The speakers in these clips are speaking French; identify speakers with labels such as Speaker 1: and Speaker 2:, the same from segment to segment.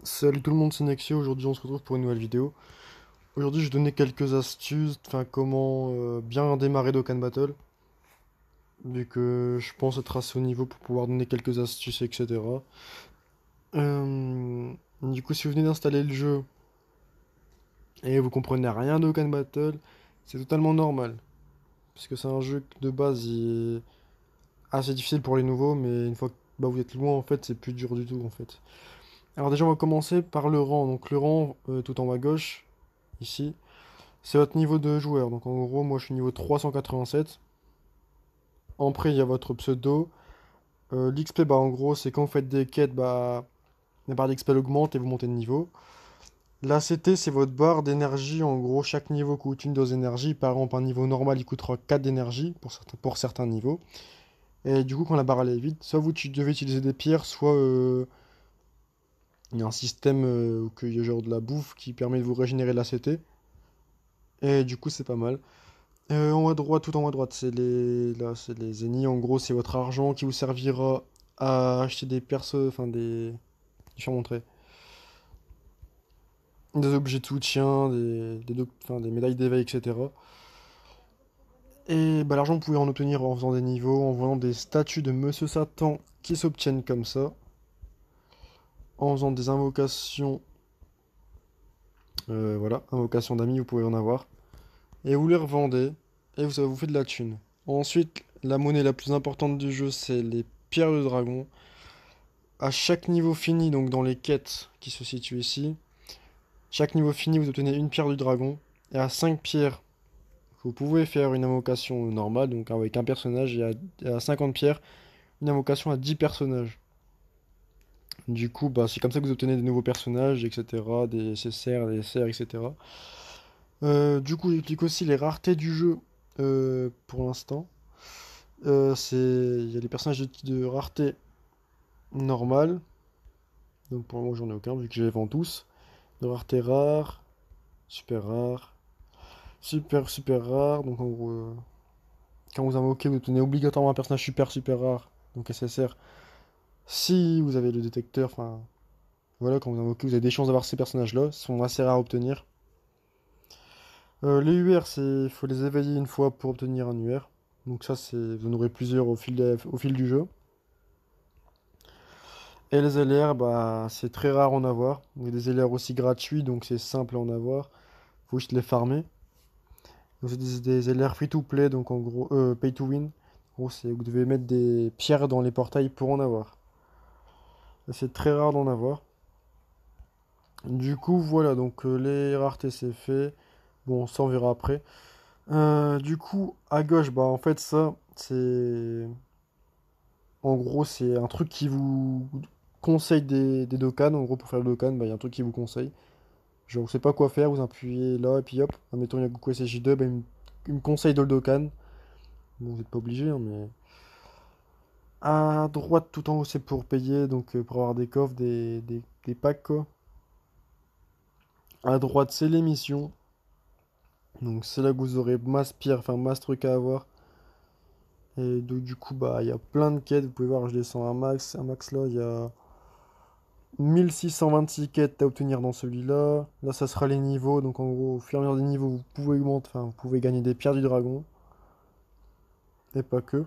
Speaker 1: Salut tout le monde, c'est Nexio. Aujourd'hui, on se retrouve pour une nouvelle vidéo. Aujourd'hui, je vais donner quelques astuces, enfin, comment bien démarrer Dokkan Battle. Vu que je pense être assez haut niveau pour pouvoir donner quelques astuces, etc. Du coup, si vous venez d'installer le jeu et vous comprenez rien de Dokkan Battle, c'est totalement normal. Parce que c'est un jeu de base, il est assez difficile pour les nouveaux, mais une fois que vous êtes loin, en fait, c'est plus dur du tout, en fait. Alors déjà, on va commencer par le rang. Donc le rang, tout en haut à gauche, ici. C'est votre niveau de joueur. Donc en gros, moi je suis niveau 387. Après, il y a votre pseudo. L'XP, bah en gros, c'est quand vous faites des quêtes, bah la barre d'XP augmente et vous montez de niveau. La CT, c'est votre barre d'énergie. En gros, chaque niveau coûte une dose d'énergie. Par exemple, un niveau normal, il coûtera 4 d'énergie pour certains niveaux. Et du coup, quand la barre elle est vide, soit vous devez utiliser des pierres, soit il y a un système où il y a genre de la bouffe qui permet de vous régénérer la CT. Et du coup, c'est pas mal. En haut à droite, tout en haut à droite, c'est les zéniths. En gros, c'est votre argent qui vous servira à acheter des persos, enfin je vais montrer. Des objets de soutien, enfin, des médailles d'éveil, etc. Et bah, l'argent, vous pouvez en obtenir en faisant des niveaux, en voyant des statues de Monsieur Satan qui s'obtiennent comme ça, en faisant des invocations, voilà, invocations d'amis, vous pouvez en avoir. Et vous les revendez, et ça vous fait de la thune. Ensuite, la monnaie la plus importante du jeu, c'est les pierres de dragon. À chaque niveau fini, donc dans les quêtes qui se situent ici, chaque niveau fini, vous obtenez une pierre du dragon. Et à 5 pierres, vous pouvez faire une invocation normale, donc avec un personnage. Et à 50 pierres, une invocation à 10 personnages. Du coup, bah, c'est comme ça que vous obtenez des nouveaux personnages, etc. Des CCR, des SR, etc. Du coup, j'explique aussi les raretés du jeu pour l'instant. Il y a les personnages de rareté normale. Donc pour le moment, j'en ai aucun, vu que je les vends tous. De rareté rare, super rare, super rare. Donc en gros, quand vous invoquez, vous obtenez obligatoirement un personnage super rare, donc SSR. Si vous avez le détecteur, enfin voilà, quand vous invoquez, vous avez des chances d'avoir ces personnages-là. Ils sont assez rares à obtenir. Les UR, il faut les éveiller une fois pour obtenir un UR. Donc ça, vous en aurez plusieurs au fil du jeu. Et les LR, bah, c'est très rare à en avoir. Il y a des LR aussi gratuits, donc c'est simple à en avoir. Faut juste les farmer. Donc c'est des LR free to play, donc en gros, pay to win. En gros, vous devez mettre des pierres dans les portails pour en avoir. Et c'est très rare d'en avoir. Du coup, voilà, donc les raretés c'est fait. Bon, ça on verra après. Du coup, à gauche, bah en fait ça, c'est... En gros, c'est un truc qui vous conseille des dokkan. En gros, pour faire le dokkan, bah, il y a un truc qui vous conseille. Genre, vous savez pas quoi faire, vous appuyez là, et puis hop. Admettons, il y a Goku SSJ2, bah, il me conseille de le dokkan. Bon, vous n'êtes pas obligé, hein, mais... À droite, tout en haut, c'est pour payer, donc pour avoir des coffres, des packs, quoi. À droite, c'est les missions. Donc c'est là que vous aurez masse pierre, enfin masse truc à avoir. Et donc du coup, bah, il y a plein de quêtes. Vous pouvez voir, je descends un max. Un max là, il y a 1626 quêtes à obtenir dans celui-là. Là, ça sera les niveaux. Donc en gros, au fur et à mesure des niveaux, vous pouvez augmenter, enfin, vous pouvez gagner des pierres du dragon. Et pas que.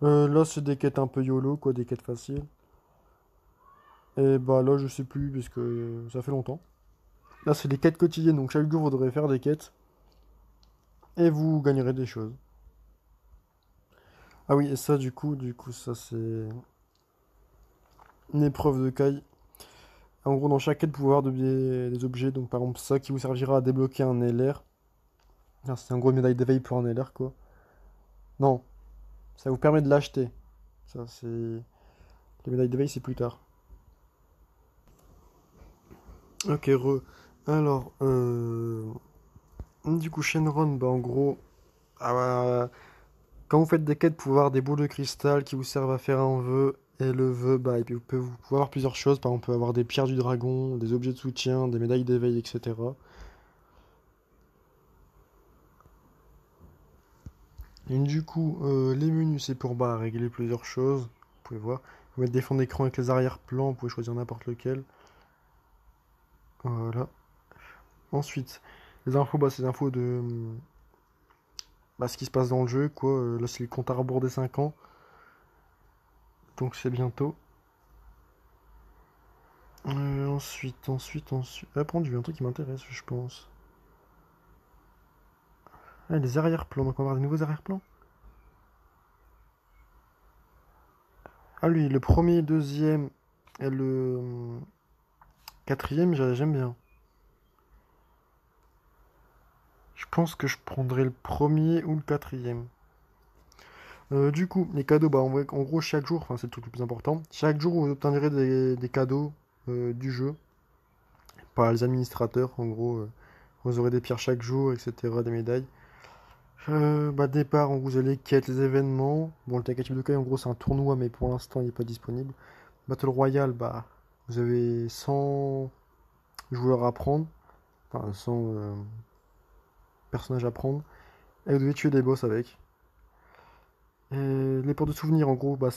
Speaker 1: Là, c'est des quêtes un peu YOLO, quoi, des quêtes faciles. Et bah là, je sais plus, parce que ça fait longtemps. Là, c'est des quêtes quotidiennes, donc chaque jour, vous devrez faire des quêtes. Et vous gagnerez des choses. Ah oui, et ça, du coup, ça, c'est une épreuve de caille. En gros, dans chaque quête, vous pouvez avoir des objets. Donc, par exemple, ça qui vous servira à débloquer un LR. Ah, c'est un gros médaille d'éveil pour un LR, quoi. Non, ça vous permet de l'acheter. Ça, c'est... Les médailles d'éveil, c'est plus tard. Ok, Alors, du coup, Shenron, bah, en gros... ah, quand vous faites des quêtes, vous pouvez avoir des boules de cristal qui vous servent à faire un vœu. Et le vœu, bah, et puis vous pouvez avoir plusieurs choses. Par exemple, on peut avoir des pierres du dragon, des objets de soutien, des médailles d'éveil, etc. Et du coup, les menus, c'est pour bah, régler plusieurs choses. Vous pouvez voir. Vous pouvez mettre des fonds d'écran avec les arrière-plans, vous pouvez choisir n'importe lequel. Voilà. Ensuite, les infos, bah, c'est les infos de bah, ce qui se passe dans le jeu, quoi. Là, c'est le compte à rebours des 5 ans, donc c'est bientôt. Ensuite. Ah, par contre, j'ai vu un truc qui m'intéresse, je pense. Ah, les arrière-plans, donc on va avoir des nouveaux arrière-plans. Ah, lui, le premier, deuxième et le quatrième, j'aime bien. Je pense que je prendrais le premier ou le quatrième. Du coup, les cadeaux, bah, en gros, chaque jour, enfin, c'est le truc le plus important. Chaque jour, vous obtiendrez des cadeaux du jeu par les administrateurs. En gros, vous aurez des pierres chaque jour, etc., des médailles. Bah, départ, en gros, vous allez quête les événements. Bon, le Takatibu Dokai, en gros, c'est un tournoi, mais pour l'instant, il n'est pas disponible. Battle Royale, bah, vous avez 100 joueurs à prendre, enfin, 100 personnages à prendre, et vous devez tuer des boss avec. Et les portes de souvenirs, en gros, bah,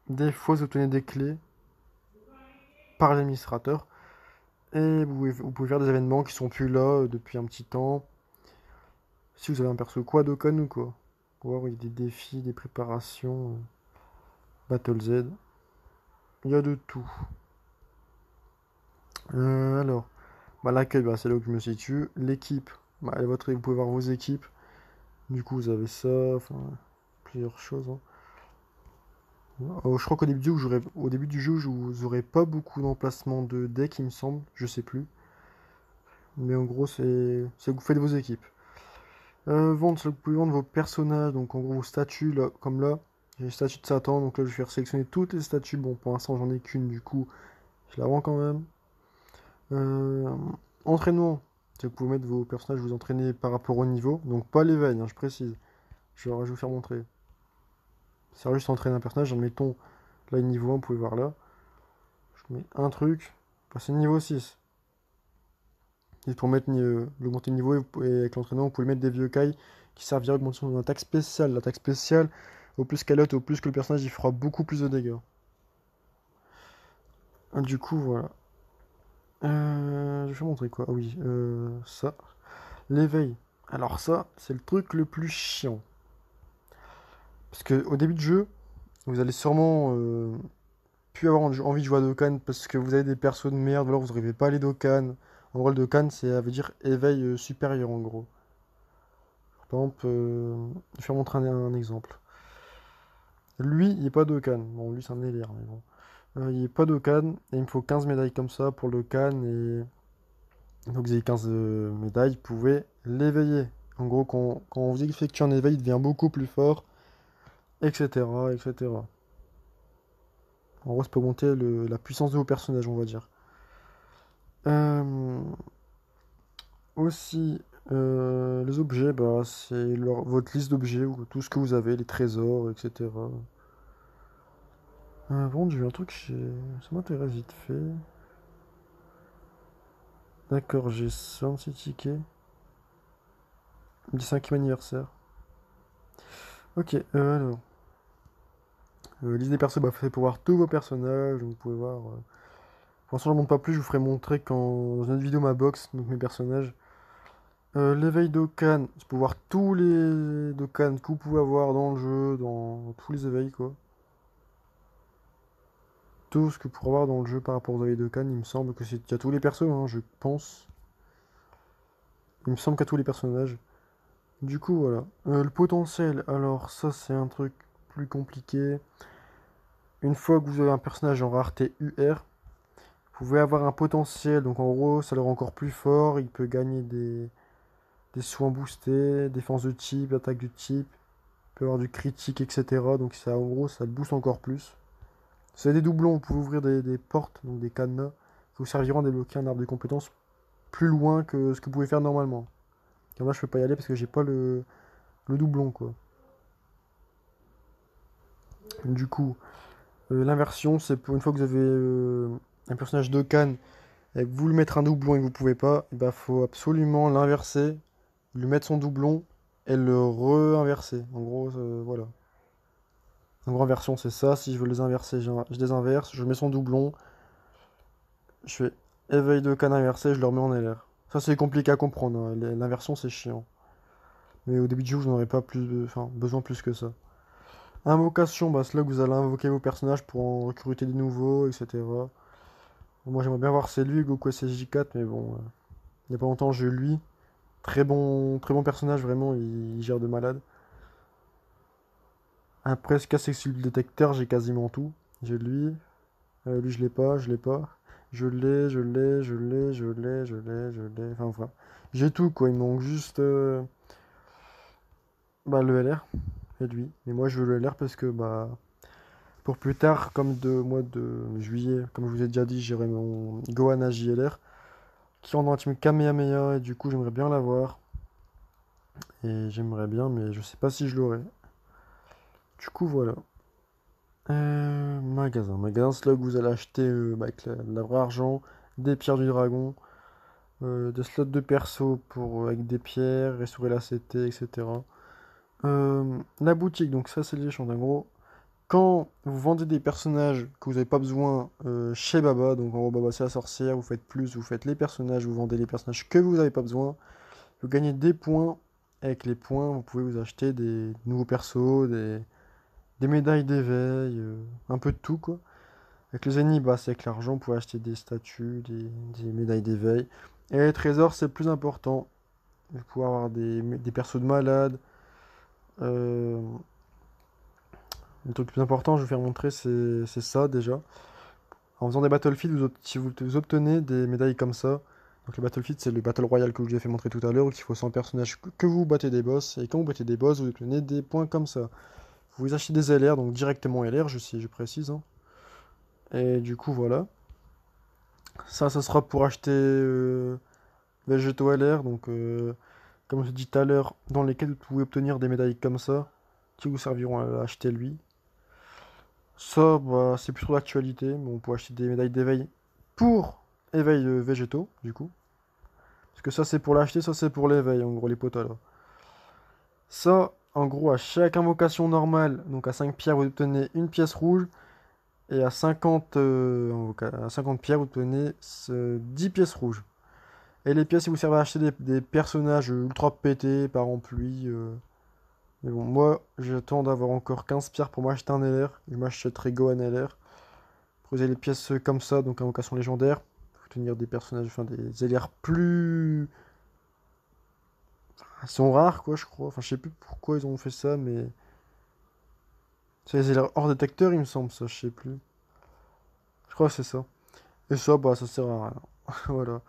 Speaker 1: des fois, vous obtenez des clés par l'administrateur. Et vous pouvez faire des événements qui sont plus là depuis un petit temps. Si vous avez un perso quoi, Dokkan ou quoi. Pour voir, il y a des défis, des préparations, Battle Z. Il y a de tout. Alors, bah, l'accueil, bah, c'est là où je me situe. L'équipe, bah, vous pouvez voir vos équipes. Du coup, vous avez ça, enfin, plusieurs choses, hein. Je crois au début du jeu, vous aurez pas beaucoup d'emplacements de deck, il me semble. Je sais plus. Mais en gros, c'est que vous faites vos équipes. Vendre, c'est que vous pouvez vendre vos personnages, donc en gros vos statues, là, comme là. J'ai les statues de Satan, donc là je vais faire sélectionner toutes les statues. Bon, pour l'instant j'en ai qu'une, du coup, je la vends quand même. Euh, Entraînement, c'est que vous pouvez mettre vos personnages, vous entraîner par rapport au niveau, donc pas l'éveil, hein, je précise. Je vais vous faire montrer. C'est juste entraîner un personnage, admettons, là il est niveau 1, vous pouvez voir là. Je mets un truc, passer niveau 6. Et pour mettre l'augmenter de niveau, et avec l'entraînement, vous pouvez mettre des vieux kai qui servira à augmenter son attaque spéciale. L'attaque spéciale, au plus qu'elle haute, au plus que le personnage il fera beaucoup plus de dégâts. Du coup, voilà. Je vais montrer quoi? Ah oui, ça. L'éveil. Alors ça, c'est le truc le plus chiant. Parce que au début du jeu, vous allez sûrement plus avoir envie de jouer à Dokkan parce que vous avez des persos de merde, ou alors vous n'arrivez pas à les Dokkan. En gros, le Dokkan, ça veut dire éveil supérieur en gros. Par exemple, je vais faire montrer un exemple. Lui, il n'est pas Dokkan. Bon, lui, c'est un élire, mais bon. Il n'est pas Dokkan, et il me faut 15 médailles comme ça pour le Dokkan, et donc vous avez 15 médailles, vous pouvez l'éveiller. En gros, quand vous effectuez un éveil, il devient beaucoup plus fort, etc., etc. En gros, ça peut augmenter la puissance de vos personnages, on va dire. Euh, Aussi, les objets, bah, c'est votre liste d'objets, ou tout ce que vous avez, les trésors, etc. Vendu, un truc, ça m'intéresse vite fait. D'accord, j'ai 66 tickets. Du 5e anniversaire. Ok, alors. Liste des persos, bah, fait pour voir tous vos personnages. Donc vous pouvez voir. Pour l'instant, je ne montre pas plus, je vous ferai montrer dans une autre vidéo ma box, donc mes personnages. L'éveil d'Okan, c'est pour voir tous les Dokkan que vous pouvez avoir dans le jeu, dans tous les éveils, quoi. Tout ce que vous pourrez avoir dans le jeu par rapport aux éveils d'Okan, il me semble que c'est. Il y a tous les persos, hein, je pense. Il me semble qu'il y a tous les personnages. Du coup, voilà. Le potentiel, alors ça, c'est un truc plus compliqué. Une fois que vous avez un personnage en rareté UR, vous pouvez avoir un potentiel, donc en gros, ça le rend encore plus fort. Il peut gagner des soins boostés, défense de type, attaque de type, il peut avoir du critique, etc. Donc ça, en gros, ça le booste encore plus. Si vous avez des doublons, vous pouvez ouvrir des portes, donc des cadenas, qui vous serviront à débloquer un arbre de compétences plus loin que ce que vous pouvez faire normalement. Et là, je peux pas y aller parce que j'ai pas le doublon, quoi. Du coup, l'inversion, c'est pour une fois que vous avez un personnage de Dokkan et que vous le mettre un doublon et que vous pouvez pas, il bah, faut absolument l'inverser, lui mettre son doublon et le re-inverser. En gros, voilà. En gros, inversion, c'est ça. Si je veux les inverser, je les inverse, je mets son doublon, je fais éveil de canne inversé, je le remets en LR. Ça, c'est compliqué à comprendre, hein. L'inversion, c'est chiant. Mais au début du jeu, vous n'en aurez pas plus, enfin, besoin plus que ça. Invocation, bah, c'est là que vous allez invoquer vos personnages pour en recruter des nouveaux, etc. Bon, moi, j'aimerais bien voir c'est lui, Goku SSJ4, mais bon, il n'y a pas longtemps, j'ai eu lui. Très bon personnage, vraiment, il gère de malade. Après, ce casque sur le détecteur, j'ai quasiment tout. J'ai lui. Lui, je l'ai pas, je l'ai pas. Je l'ai, je l'ai, je l'ai, je l'ai, je l'ai, je l'ai. Enfin, voilà. J'ai tout, quoi. Il me manque juste bah, le LR et lui. Mais moi, je veux le LR parce que, bah, pour plus tard, comme de mois de juillet, comme je vous ai déjà dit, j'irai mon Gohan à JLR qui rentre dans la team Kamehameha et du coup, j'aimerais bien l'avoir. Et j'aimerais bien, mais je sais pas si je l'aurai. Du coup, voilà. Magasin. Magasin, c'est là que vous allez acheter bah, avec la vraie argent, des pierres du dragon, des slots de perso pour, avec des pierres, restaurer la CT, etc. La boutique, donc ça c'est l'échange. En gros, quand vous vendez des personnages que vous n'avez pas besoin chez Baba, donc en gros Baba c'est la sorcière, vous faites plus, vous faites les personnages, vous vendez les personnages que vous n'avez pas besoin, vous gagnez des points. Avec les points, vous pouvez vous acheter des nouveaux persos, des médailles d'éveil, un peu de tout quoi. Avec les ennemis, bah, c'est avec l'argent, vous pouvez acheter des statues, des médailles d'éveil. Et les trésors, c'est le plus important. Vous pouvez avoir des persos de malades. Euh, le truc le plus important, je vais vous faire montrer, c'est ça déjà. En faisant des battlefields, si vous obtenez des médailles comme ça. Donc le battlefield, c'est le battle royale que je vous ai fait montrer tout à l'heure, où il faut 100 personnages que vous battez des boss. Et quand vous battez des boss, vous obtenez des points comme ça. Vous achetez des LR, donc directement LR, si je précise, hein. Et du coup, voilà. Ça sera pour acheter végétaux LR, donc comme je dis tout à l'heure, dans lesquels vous pouvez obtenir des médailles comme ça, qui vous serviront à acheter lui. Ça, bah, c'est plus trop d'actualité, mais on peut acheter des médailles d'éveil pour éveil végétaux, du coup. Parce que ça, c'est pour l'acheter, ça, c'est pour l'éveil, en gros, les potas là. Ça, en gros, à chaque invocation normale, donc à 5 pierres, vous obtenez une pièce rouge, et à 50, à 50 pierres, vous obtenez 10 pièces rouges. Et les pièces, ils vous servent à acheter des personnages ultra pétés, par exemple lui. Mais bon, moi, j'attends d'avoir encore 15 pierres pour m'acheter un LR. Je m'achèterai Gohan LR. Pour les pièces comme ça, donc invocation légendaire. Faut tenir des personnages, enfin des LR plus. Ils sont rares, quoi, je crois. Enfin, je sais plus pourquoi ils ont fait ça, mais. C'est les LR hors détecteur, il me semble, ça, je sais plus. Je crois que c'est ça. Et ça, bah, ça sert à rien. Voilà.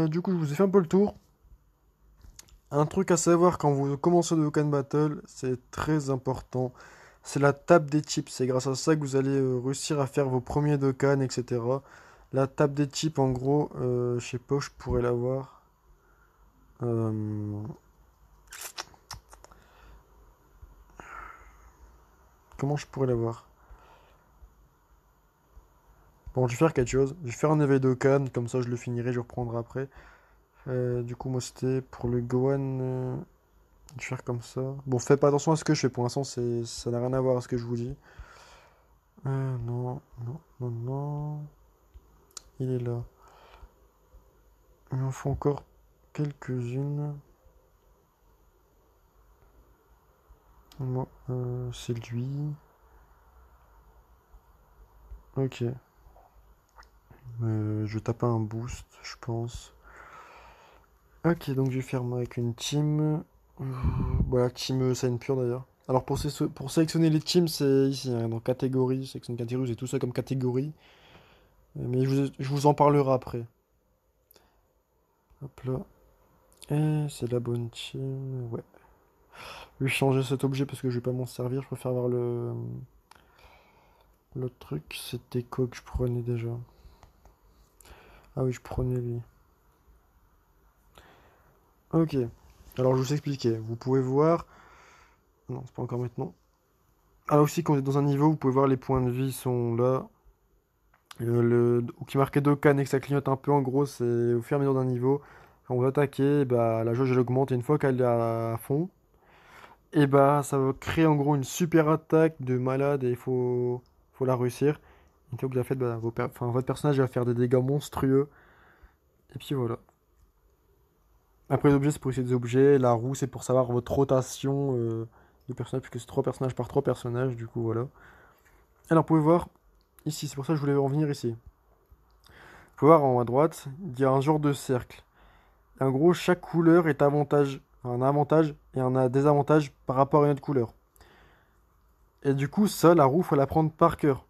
Speaker 1: Du coup, je vous ai fait un peu le tour. Un truc à savoir quand vous commencez le Dokkan Battle, c'est très important. C'est la table des types. C'est grâce à ça que vous allez réussir à faire vos premiers Dokkan, etc. La table des types, en gros, je sais pas où je pourrais l'avoir. Euh, Comment je pourrais l'avoir? Bon, je vais faire quelque chose. Je vais faire un éveil Dokkan, comme ça je le finirai, je reprendrai après. Du coup, moi c'était pour le Gohan. Je vais faire comme ça. Bon, faites pas attention à ce que je fais. Pour l'instant, ça n'a rien à voir à ce que je vous dis. Non, non, non, non. Il est là. Il en faut encore quelques-unes. Moi, c'est lui. Ok. Je tape un boost, je pense. Ok, donc je vais faire moi avec une team. Voilà, team Saiyan pure d'ailleurs. Alors pour sélectionner les teams, c'est ici, hein, dans catégorie, sélectionne catégorie, j'ai tout ça comme catégorie. Mais je vous en parlerai après. Hop là. Et c'est la bonne team. Ouais. Je vais changer cet objet parce que je vais pas m'en servir. Je préfère avoir l'autre truc. C'était quoi que je prenais déjà? Ah oui, je prenais lui. Ok. Alors je vous expliquer. Vous pouvez voir. Non, c'est pas encore maintenant. Alors aussi, quand vous êtes dans un niveau, vous pouvez voir les points de vie sont là. Ou qui est marqué Dokkan et que ça clignote un peu, en gros, c'est au fur et à mesure d'un niveau. Quand vous attaquez, bah, la jauge elle augmente et une fois qu'elle est à fond, et bah ça va créer en gros une super attaque de malade et faut la réussir. Une fois que vous avez fait, bah, votre personnage va faire des dégâts monstrueux. Et puis voilà. Après les objets, c'est pour essayer des objets. La roue, c'est pour savoir votre rotation de personnages, puisque c'est 3 personnages par 3 personnages, du coup voilà. Alors, vous pouvez voir ici, c'est pour ça que je voulais en venir ici. Vous pouvez voir en haut à droite, il y a un genre de cercle. Et en gros, chaque couleur est un avantage et un désavantage par rapport à une autre couleur. Et du coup, ça, la roue, faut la prendre par cœur.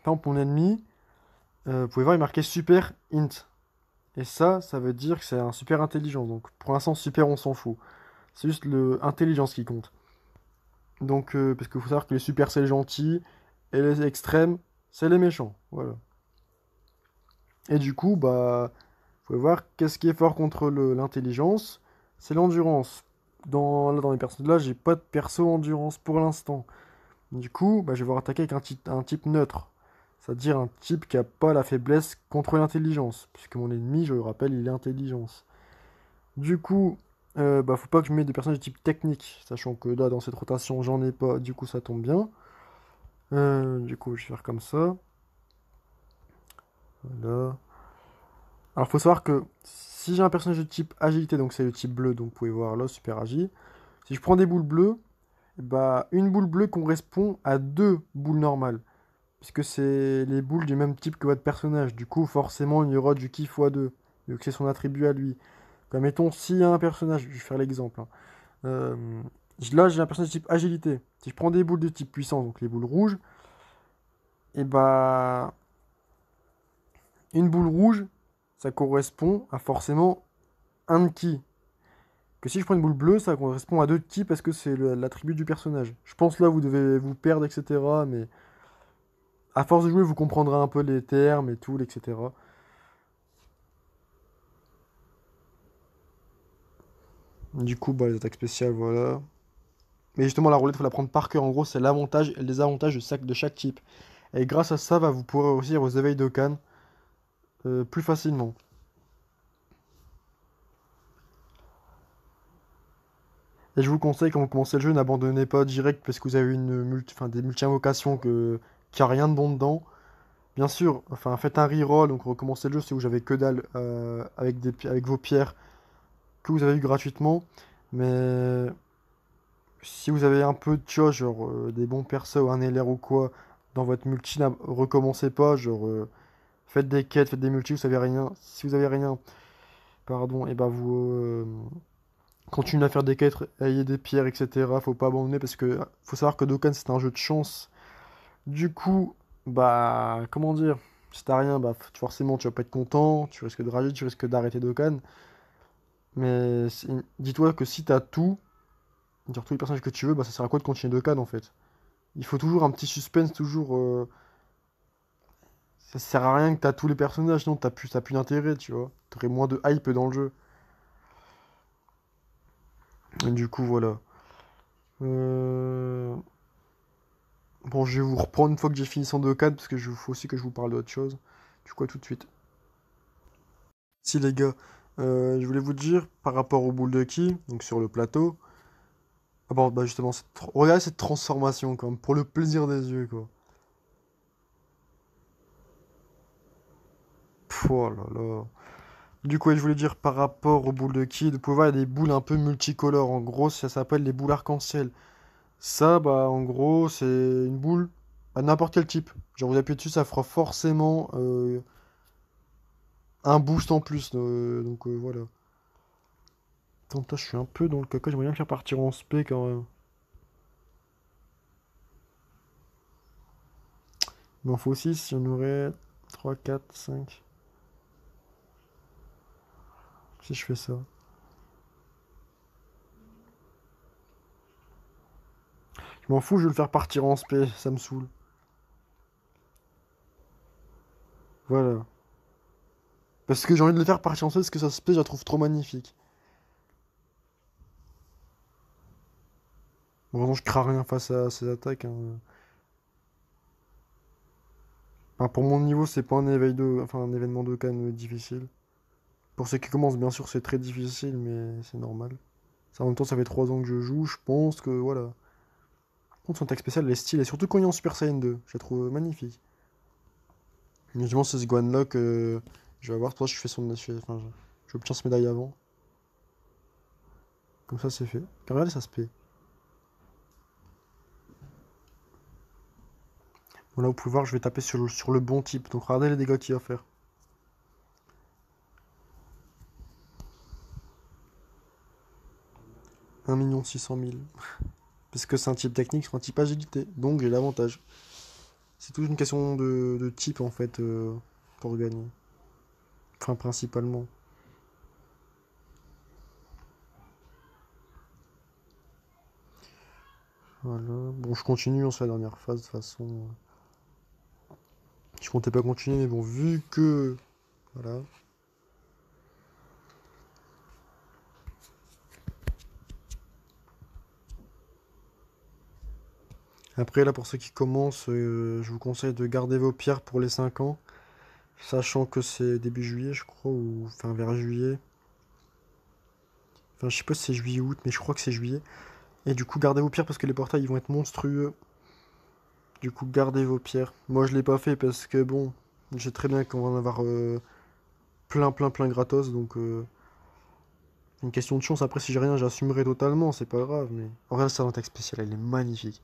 Speaker 1: Par exemple, mon ennemi, vous pouvez voir, il est marqué super int. Et ça veut dire que c'est un super intelligent. Donc pour l'instant, super, on s'en fout. C'est juste le intelligence qui compte. Donc, parce qu'il faut savoir que les super, c'est les gentils, et les extrêmes, c'est les méchants. Voilà. Et du coup, bah, vous pouvez voir qu'est-ce qui est fort contre l'intelligence, c'est l'endurance. Là, dans les personnages, là, j'ai pas de perso endurance pour l'instant. Du coup, bah, je vais devoir attaquer avec un type neutre. C'est-à-dire un type qui a pas la faiblesse contre l'intelligence. Puisque mon ennemi, je le rappelle, il est intelligence. Du coup, bah, faut pas que je mette des personnages de type technique. Sachant que là, dans cette rotation, j'en ai pas. Du coup, ça tombe bien. Du coup, je vais faire comme ça. Voilà. Alors, faut savoir que si j'ai un personnage de type agilité, donc c'est le type bleu, donc vous pouvez voir là, super agile. Si je prends des boules bleues, bah, une boule bleue correspond à 2 boules normales. Puisque c'est les boules du même type que votre personnage. Du coup, forcément, il y aura du ki x2, vu que c'est son attribut à lui. Comme mettons, s'il y a un personnage, je vais faire l'exemple, hein. Euh, Là, j'ai un personnage de type agilité. Si je prends des boules de type puissance, donc les boules rouges, et bah, une boule rouge, ça correspond à forcément un ki. Que si je prends une boule bleue, ça correspond à 2 ki parce que c'est l'attribut du personnage. Je pense là, vous devez vous perdre, etc. Mais à force de jouer, vous comprendrez un peu les termes et tout, etc. Du coup, bah, les attaques spéciales, voilà. Mais justement, la roulette, il faut la prendre par cœur. En gros, c'est l'avantage et le désavantage de chaque type. Et grâce à ça, bah, vous pourrez réussir vos éveils de canne plus facilement. Et je vous conseille, quand vous commencez le jeu, n'abandonnez pas direct parce que vous avez des multi-invocations qui a rien de bon dedans. Bien sûr, enfin, faites un reroll, donc recommencez le jeu si vous avez que dalle avec vos pierres que vous avez eu gratuitement. Mais si vous avez un peu de chose, genre des bons persos ou un LR ou quoi, dans votre multi, recommencez pas, genre faites des quêtes, faites des multis, vous savez rien. Si vous avez rien, pardon, et bah vous continuez à faire des quêtes, ayez des pierres, etc. Faut pas abandonner parce que faut savoir que Dokkan c'est un jeu de chance. Du coup, bah comment dire, si t'as rien, bah forcément tu vas pas être content, tu risques de rager, tu risques d'arrêter Dokkan. Mais dis-toi que si t'as tout, dire tous les personnages que tu veux, bah ça sert à quoi de continuer Dokkan en fait? Il faut toujours un petit suspense, toujours. Ça sert à rien que t'as tous les personnages, sinon t'as plus d'intérêt, tu vois. T'aurais moins de hype dans le jeu. Et du coup, voilà. Euh, Bon, je vais vous reprendre une fois que j'ai fini son 2 parce que faut aussi que je vous parle d'autre chose. Du coup, à tout de suite. Si les gars, je voulais vous dire par rapport aux boules de ki, donc sur le plateau. Ah bon, bah justement, regardez cette transformation, quand même, pour le plaisir des yeux, quoi. Pff, oh là là. Du coup, ouais, je voulais dire par rapport aux boules de ki, de pouvoir, il y a des boules un peu multicolores. En gros, ça s'appelle les boules arc-en-ciel. Ça, bah, en gros, c'est une boule à n'importe quel type. Genre, vous appuyez dessus, ça fera forcément un boost en plus. Donc, voilà. Attends, toi, je suis un peu dans le caca, j'aimerais bien me faire partir en spé quand même. Il m'en faut 6, j'en aurais 3, 4, 5. Si je fais ça. Je m'en fous, je vais le faire partir en spé, ça me saoule. Voilà. Parce que j'ai envie de le faire partir en spé parce que sa spé, je la trouve trop magnifique. Bon, vraiment, je crains rien face à ces attaques, hein. Enfin, pour mon niveau, c'est pas un événement de Cannes difficile. Pour ceux qui commencent, bien sûr, c'est très difficile, mais c'est normal. Ça, en même temps, ça fait 3 ans que je joue, je pense que voilà. Par contre, son attaque spéciale, elle est stylée, surtout quand il est en Super Saiyan 2. Je la trouve magnifique. Mais je pense que c'est ce Guan-là que je vais avoir. Toi, je fais son. Enfin, j'obtiens ce médaille avant. Comme ça, c'est fait. Regardez, ça se paye. Bon, là, vous pouvez voir, je vais taper sur le bon type. Donc, regardez les dégâts qu'il va faire. 1 600 000. Parce que c'est un type technique sur un type agilité. Donc, j'ai l'avantage. C'est toute une question de type, en fait, pour gagner. Enfin, principalement. Voilà. Bon, je continue, on se fait la dernière phase, de toute façon. Je comptais pas continuer, mais bon, vu que... Voilà. Après, là, pour ceux qui commencent, je vous conseille de garder vos pierres pour les 5 ans. Sachant que c'est début juillet, je crois, ou... Enfin, vers juillet. Enfin, je sais pas si c'est juillet ou août, mais je crois que c'est juillet. Et du coup, gardez vos pierres parce que les portails, ils vont être monstrueux. Du coup, gardez vos pierres. Moi, je l'ai pas fait parce que, bon, je sais très bien qu'on va en avoir plein gratos, donc... une question de chance. Après, si j'ai rien, j'assumerai totalement, c'est pas grave, mais... Regarde cette attaque spéciale, elle est magnifique.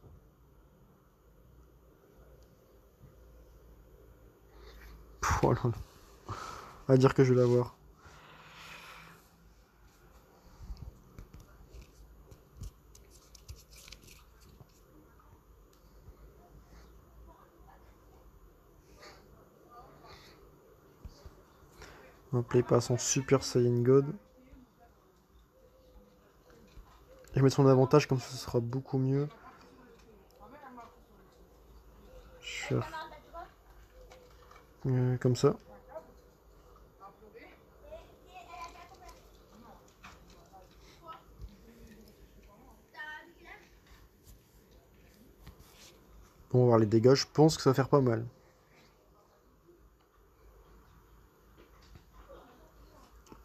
Speaker 1: Pff, oh là là. À dire que je vais l'avoir. Hop là, il passe en Super Saiyan God. Je vais mettre son avantage, comme ça, ce sera beaucoup mieux. Je vais faire comme ça. Bon, on va voir les dégâts, je pense que ça va faire pas mal.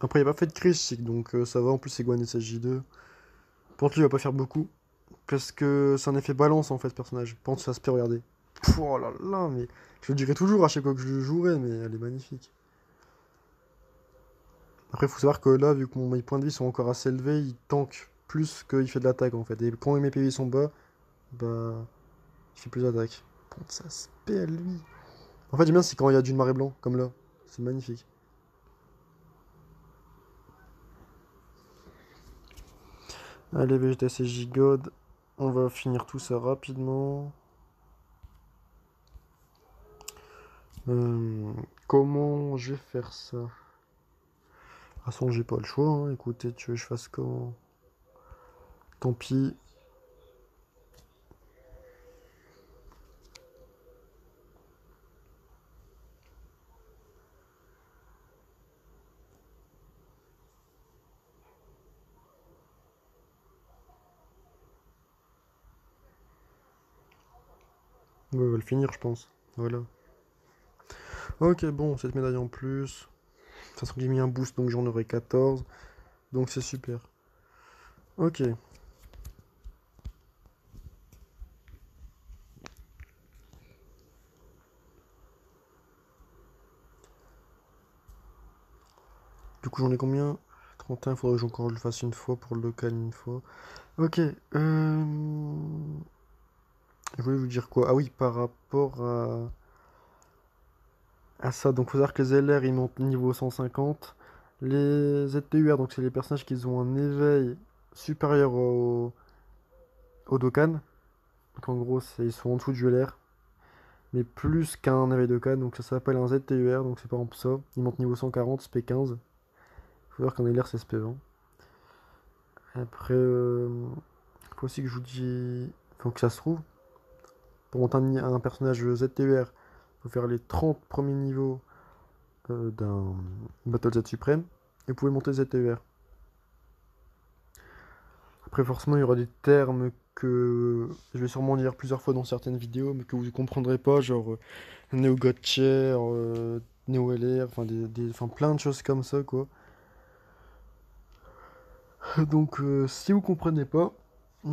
Speaker 1: Après, il n'y a pas fait de critique, donc ça va. En plus, c'est Guan SSJ2. Pour lui, il va pas faire beaucoup. Parce que c'est un effet balance, en fait, ce personnage. Pense ça se peut, regardez. Pff, oh là là, mais... Je le dirai toujours à chaque fois que je le jouerai, mais elle est magnifique. Après, il faut savoir que là, vu que mes points de vie sont encore assez élevés, il tank plus qu'il fait de l'attaque, en fait. Et quand mes PV sont bas, bah... il fait plus d'attaque. Bon, ça se paie à lui. En fait, j'aime bien, c'est quand il y a du marée blanc, comme là. C'est magnifique. Allez, VGTC Gigode. On va finir tout ça rapidement. Euh, comment je vais faire ça? De toute façon, j'ai pas le choix, hein. Écoutez, tu veux que je fasse comment? Tant pis. Ouais, on va le finir, je pense. Voilà. Ok, bon, cette médaille en plus. De toute façon, j'ai mis un boost, donc j'en aurai 14. Donc c'est super. Ok. Du coup, j'en ai combien? 31, il faudrait que j'encore le fasse une fois pour le local une fois. Ok. Je voulais vous dire quoi? Ah oui, par rapport à ça, donc faut savoir que les LR ils montent niveau 150. Les ZTUR, donc c'est les personnages qui ont un éveil supérieur au Dokkan. Donc en gros, ils sont en dessous du LR, mais plus qu'un éveil Dokkan, donc ça s'appelle un ZTUR, donc c'est par exemple ça. Ils montent niveau 140, SP15. Faut voir qu'un LR c'est SP20. Après, faut aussi que je vous dis. Faut que ça se trouve. Pour monter un personnage ZTUR, faut faire les 30 premiers niveaux d'un Battle Z suprême. Et vous pouvez monter ZTUR. Après, forcément, il y aura des termes que je vais sûrement lire plusieurs fois dans certaines vidéos, mais que vous ne comprendrez pas, genre Neo God Chair, Neo LR, enfin, enfin plein de choses comme ça, quoi. Donc, si vous comprenez pas,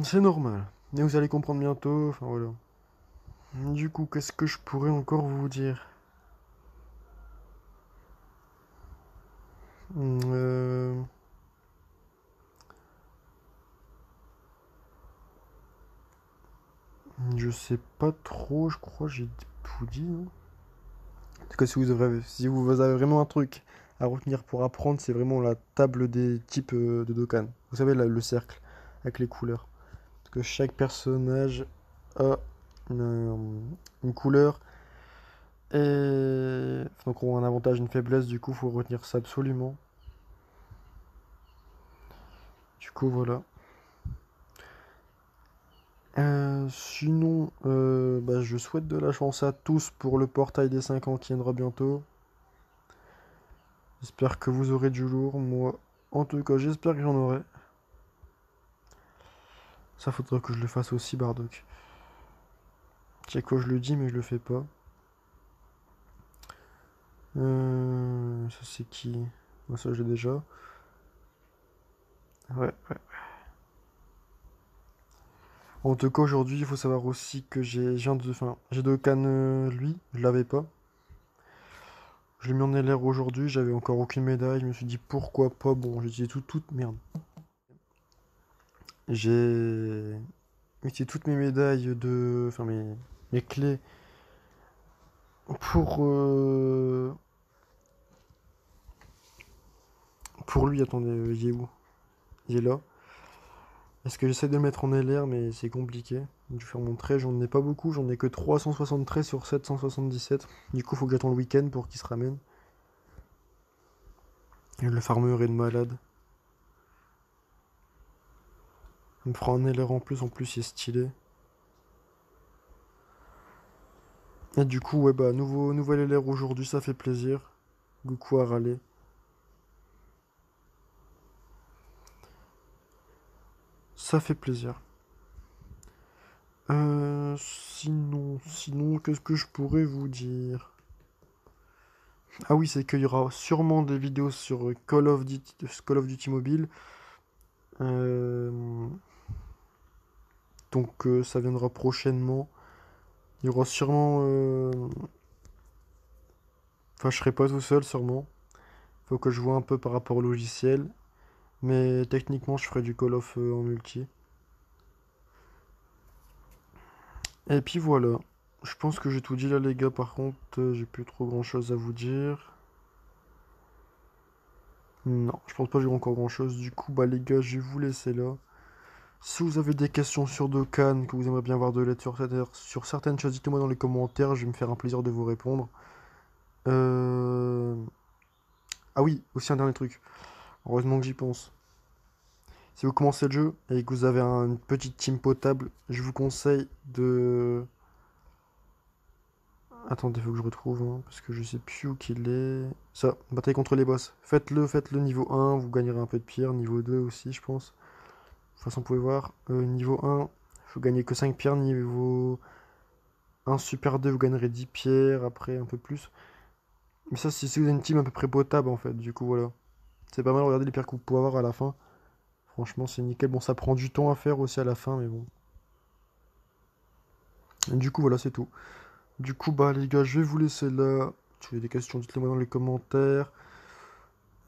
Speaker 1: c'est normal. Mais vous allez comprendre bientôt, enfin voilà. Du coup, qu'est-ce que je pourrais encore vous dire? Euh, je sais pas trop, je crois, j'ai tout dit, hein. En tout cas, si vous avez vraiment un truc à retenir pour apprendre, c'est vraiment la table des types de Dokkan. Vous savez, le cercle avec les couleurs. Parce que chaque personnage a une couleur et donc on a un avantage, une faiblesse, du coup, faut retenir ça absolument. Du coup, voilà. Sinon, bah, je souhaite de la chance à tous pour le portail des 5 ans qui viendra bientôt. J'espère que vous aurez du lourd. Moi, en tout cas, j'espère que j'en aurai. Ça faudra que je le fasse aussi, Bardock. Tu sais quoi, je le dis, mais je le fais pas. Ça c'est qui? Moi, ça, je l'ai déjà. Ouais, ouais. En tout cas, aujourd'hui, il faut savoir aussi que j'ai Dokkan, lui, je l'avais pas. Je l'ai mis en LR aujourd'hui, j'avais encore aucune médaille. Je me suis dit pourquoi pas. Bon, j'ai utilisé toute merde. J'ai utilisé toutes mes médailles enfin mes clés pour, pour lui. Attendez, il est où? Il est là. Est-ce que j'essaie de le mettre en LR, mais c'est compliqué. Je vais faire mon trait, j'en ai pas beaucoup, j'en ai que 373 sur 777. Du coup, faut que j'attende le week-end pour qu'il se ramène. Et le farmer est de malade. Il me fera un LR en plus il est stylé. Et du coup, ouais, bah, nouvel LR aujourd'hui, ça fait plaisir. Goku a râlé. Ça fait plaisir. Sinon, qu'est-ce que je pourrais vous dire? Ah oui, c'est qu'il y aura sûrement des vidéos sur Call of Duty Mobile. Euh, donc ça viendra prochainement. Il y aura sûrement... Enfin, je serai pas tout seul sûrement. Faut que je vois un peu par rapport au logiciel. Mais techniquement, je ferai du Call of en multi. Et puis voilà. Je pense que j'ai tout dit là, les gars. Par contre, j'ai plus trop grand chose à vous dire. Non, je pense pas que j'ai encore grand chose. Du coup, bah les gars, je vais vous laisser là. Si vous avez des questions sur Dokkan, que vous aimeriez bien voir de l'aide sur certaines choses, dites-moi dans les commentaires. Je vais me faire un plaisir de vous répondre. Euh... Ah oui, aussi un dernier truc. Heureusement que j'y pense. Si vous commencez le jeu et que vous avez une petite team potable, je vous conseille de... Attendez, faut que je retrouve, hein, parce que je sais plus où qu'il est. Ça, bataille contre les boss. Faites-le niveau 1, vous gagnerez un peu de pierre. Niveau 2 aussi, je pense. De toute façon, vous pouvez voir. Niveau 1, faut gagner que 5 pierres. Niveau 1 super 2, vous gagnerez 10 pierres. Après, un peu plus. Mais ça, c'est si vous avez une team à peu près potable, en fait. Du coup, voilà. C'est pas mal, regardez les pierres que vous pouvez avoir à la fin. Franchement, c'est nickel. Bon, ça prend du temps à faire aussi à la fin, mais bon. Et du coup, voilà, c'est tout. Du coup, bah les gars, je vais vous laisser là. Si vous avez des questions, dites-les moi dans les commentaires.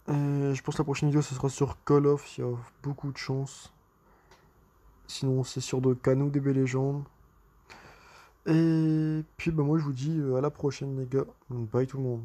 Speaker 1: Je pense que la prochaine vidéo, ce sera sur Call of. Il y a beaucoup de chance. Sinon, c'est sur Dokkan ou DB Legends. Et puis, bah moi, je vous dis à la prochaine, les gars. Bye tout le monde.